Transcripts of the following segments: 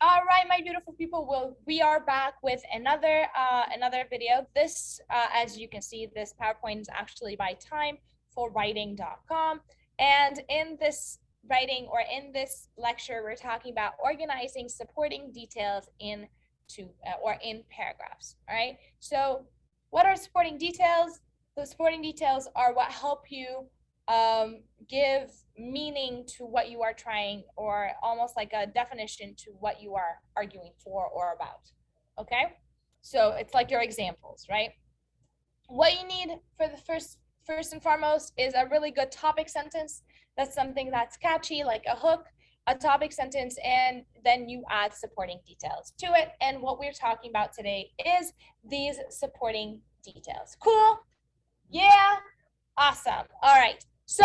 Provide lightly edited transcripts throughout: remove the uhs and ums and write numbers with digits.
All right, my beautiful people, we are back with another video. This, as you can see, this PowerPoint is actually by timeforwriting.com. And in this writing, or in this lecture, we're talking about organizing supporting details in paragraphs. All right. So what are supporting details? The supporting details are what help you give meaning to what you are trying, or almost like a definition to what you are arguing for or about. Okay, so it's like your examples, right? What you need for the first and foremost is a really good topic sentence. That's something that's catchy, like a hook, a topic sentence, and then you add supporting details to it. And what we're talking about today is these supporting details. Cool? Yeah, awesome. All right, so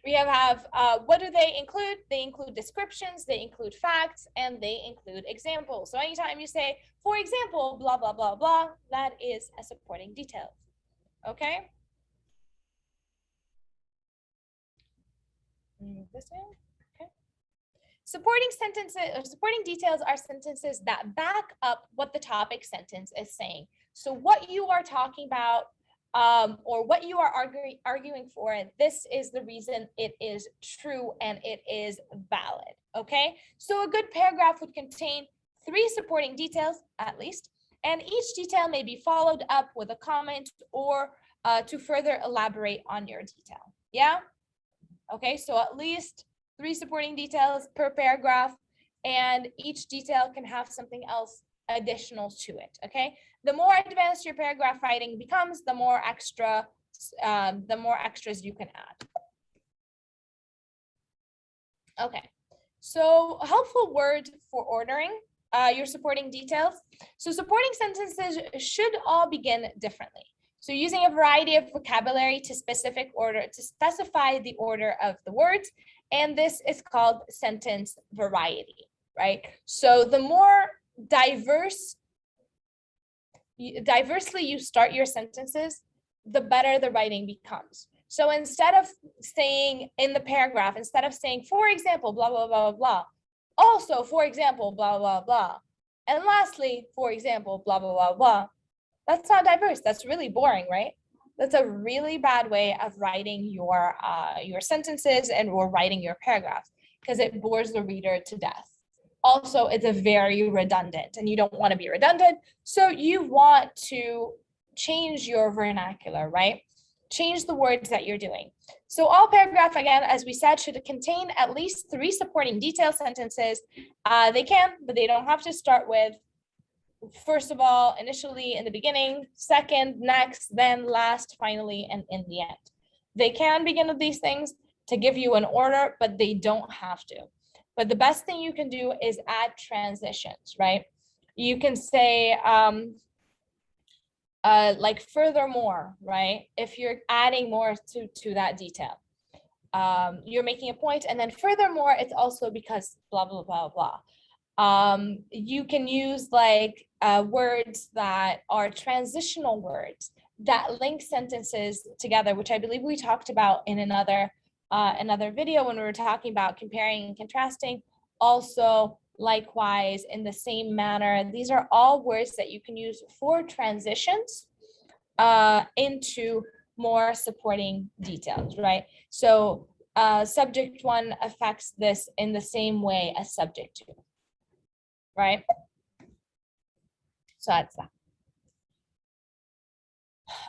we have what do they include? They include descriptions, they include facts, and they include examples. So anytime you say, for example, blah, blah, blah, blah, that is a supporting detail. Okay? Move this in. Okay. Supporting sentences or supporting details are sentences that back up what the topic sentence is saying. So what you are talking about, or what you are arguing for, and this is the reason it is true and it is valid. Okay, so a good paragraph would contain 3 supporting details at least, and each detail may be followed up with a comment or to further elaborate on your detail. Yeah, okay, so at least 3 supporting details per paragraph, and each detail can have something else additional to it. Okay, the more advanced your paragraph writing becomes, the more extras you can add. Okay, so a helpful word for ordering your supporting details. So supporting sentences should all begin differently. So using a variety of vocabulary to specify the order of the words, and this is called sentence variety, right? So the more diversely you start your sentences, the better the writing becomes. So instead of saying in the paragraph, instead of saying, for example, blah, blah, blah, blah, blah, also, for example, blah, blah, blah, and lastly, for example, blah, blah, blah, blah, that's not diverse. That's really boring, right? That's a really bad way of writing your sentences and or writing your paragraphs, because it bores the reader to death. Also, it's a very redundant, and you don't want to be redundant. So you want to change your vernacular, right? Change the words that you're doing. So all paragraph, again, as we said, should contain at least 3 supporting detail sentences. They can, but they don't have to start with first of all, initially, in the beginning, second, next, then last, finally, and in the end. They can begin with these things to give you an order, but they don't have to. But the best thing you can do is add transitions, right? You can say, like furthermore, right? If you're adding more to that detail, you're making a point, and then furthermore, it's also because blah, blah, blah, blah. You can use like words that are transitional words that link sentences together, which I believe we talked about in another video when we were talking about comparing and contrasting. Also, likewise, in the same manner, these are all words that you can use for transitions into more supporting details, right? So subject 1 affects this in the same way as subject 2. Right? So that's that.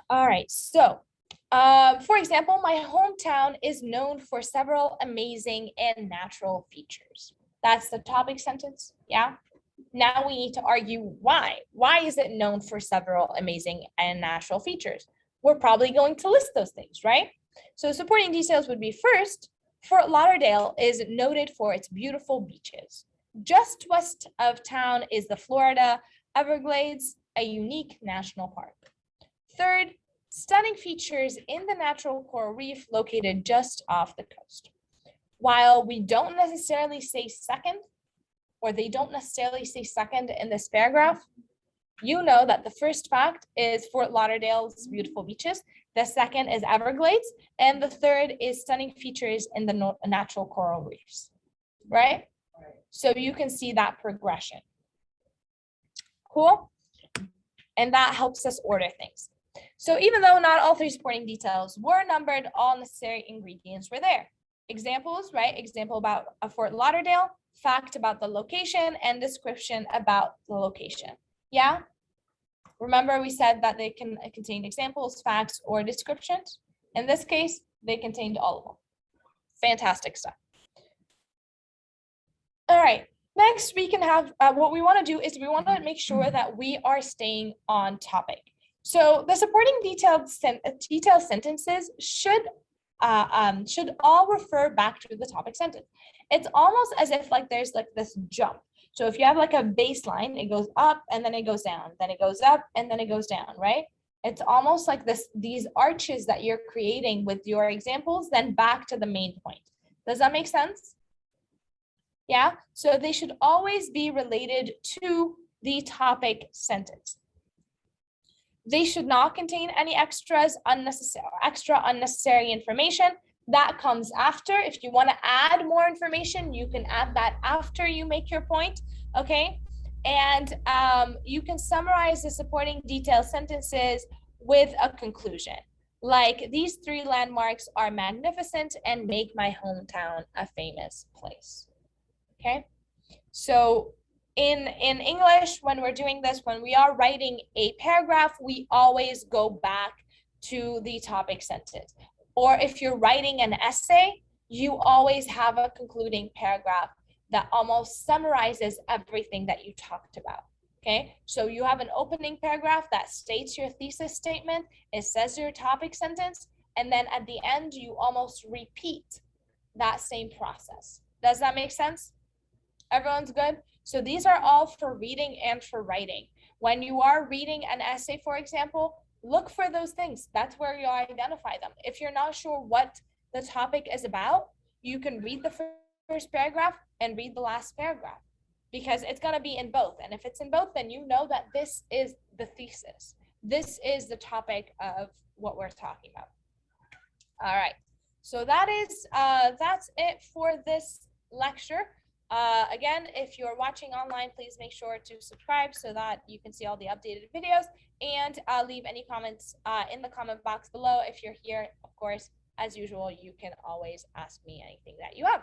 All right, so for example, my hometown is known for several amazing and natural features. That's the topic sentence, yeah? Now we need to argue why. Why is it known for several amazing and natural features? We're probably going to list those things, right? So supporting details would be first, Fort Lauderdale is noted for its beautiful beaches. Just west of town is the Florida Everglades, a unique national park. Third, stunning features in the natural coral reef located just off the coast. While we don't necessarily say second, or they don't necessarily say second in this paragraph, you know that the first fact is Fort Lauderdale's beautiful beaches, the second is Everglades, and the third is stunning features in the natural coral reefs, right? So you can see that progression. Cool? And that helps us order things. So even though not all 3 supporting details were numbered, all necessary ingredients were there. Examples, right? Example about a Fort Lauderdale, fact about the location, and description about the location. Yeah? Remember we said that they can contain examples, facts, or descriptions. In this case, they contained all of them. Fantastic stuff. All right, next we can have, what we want to do is we want to make sure that we are staying on topic. So the supporting detailed sentences should all refer back to the topic sentence. It's almost as if like there's like this jump. So if you have like a baseline, it goes up and then it goes down, then it goes up and then it goes down, right? It's almost like these arches that you're creating with your examples, then back to the main point. Does that make sense? Yeah, so they should always be related to the topic sentence. They should not contain any extra unnecessary information. That comes after. If you want to add more information, you can add that after you make your point, okay? And you can summarize the supporting detailed sentences with a conclusion. Like, these 3 landmarks are magnificent and make my hometown a famous place. Okay, so in English, when we're doing this, when we are writing a paragraph, we always go back to the topic sentence. Or if you're writing an essay, you always have a concluding paragraph that almost summarizes everything that you talked about. Okay, so you have an opening paragraph that states your thesis statement, it says your topic sentence, and then at the end, you almost repeat that same process. Does that make sense? Everyone's good? So these are all for reading and for writing. When you are reading an essay, for example, look for those things. That's where you identify them. If you're not sure what the topic is about, you can read the first paragraph and read the last paragraph, because it's going to be in both. And if it's in both, then you know that this is the thesis. This is the topic of what we're talking about. All right. So that's it for this lecture. Again, if you're watching online, please make sure to subscribe so that you can see all the updated videos, and leave any comments in the comment box below. If you're here, of course, as usual, you can always ask me anything that you have.